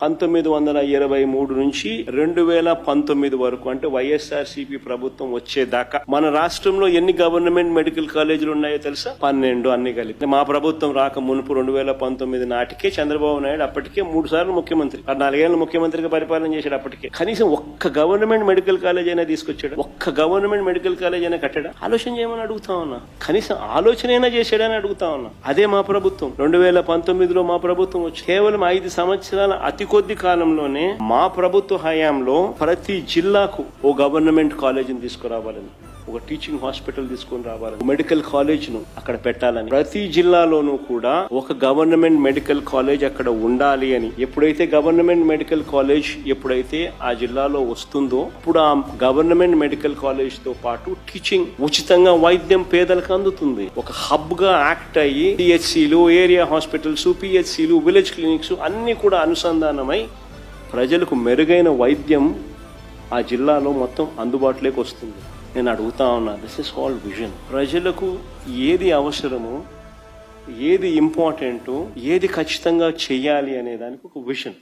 1923 నుంచి 2019 వరకు అంటే వైఎస్ఆర్సీపీ ప్రభుత్వం వచ్చేదాకా మన రాష్ట్రంలో ఎన్ని గవర్నమెంట్ మెడికల్ కాలేజీలు ఉన్నాయో తెలుసా? 12 అన్ని కలిపి. మా ప్రభుత్వం రాక మునుపు 2019 నాటికే చంద్రబాబు నాయుడు అప్పటికే 3 సార్లు ముఖ్యమంత్రి, 4 ఏళ్ళు ముఖ్యమంత్రిగా పరిపాలన చేశాడు. అప్పటికే కనీసం ఒక్క గవర్నమెంట్ మెడికల్ కాలేజ్ అయినా తీసుకొచ్చాడు? ఒక్క గవర్నమెంట్ మెడికల్ కాలేజ్ అయినా కట్టాడా? ఆలోచన చేయమని అడుగుతా ఉన్నా. కనీసం ఆలోచన అయినా చేశాడని అడుగుతా ఉన్నా. అదే మా ప్రభుత్వం 2019లో మా ప్రభుత్వం వచ్చి కేవలం 5 సంవత్సరాల అతి కొద్ది కాలంలోనే మా ప్రభుత్వ హయాంలో ప్రతి జిల్లాకు ఓ గవర్నమెంట్ కాలేజీని తీసుకురావాలని, ఒక టీచింగ్ హాస్పిటల్ తీసుకొని రావాలని, మెడికల్ కాలేజ్ ను అక్కడ పెట్టాలని, ప్రతి జిల్లాలోనూ కూడా ఒక గవర్నమెంట్ మెడికల్ కాలేజ్ అక్కడ ఉండాలి అని. ఎప్పుడైతే గవర్నమెంట్ మెడికల్ కాలేజ్ ఎప్పుడైతే ఆ జిల్లాలో వస్తుందో అప్పుడు ఆ గవర్నమెంట్ మెడికల్ కాలేజ్ తో పాటు టీచింగ్, ఉచితంగా వైద్యం పేదలకు అందుతుంది. ఒక హబ్ గా యాక్ట్ అయ్యి పిహెచ్సిలు, ఏరియా హాస్పిటల్స్, పిహెచ్సిలు, విలేజ్ క్లినిక్స్ అన్ని కూడా అనుసంధానమై ప్రజలకు మెరుగైన వైద్యం ఆ జిల్లాలో మొత్తం అందుబాటులోకి వస్తుంది. నేను అడుగుతా ఉన్నా, దిస్ ఇస్ కాల్డ్ విజన్. ప్రజలకు ఏది అవసరమో, ఏది ఇంపార్టెంటో, ఏది ఖచ్చితంగా చెయ్యాలి అనే దానికి ఒక విజన్.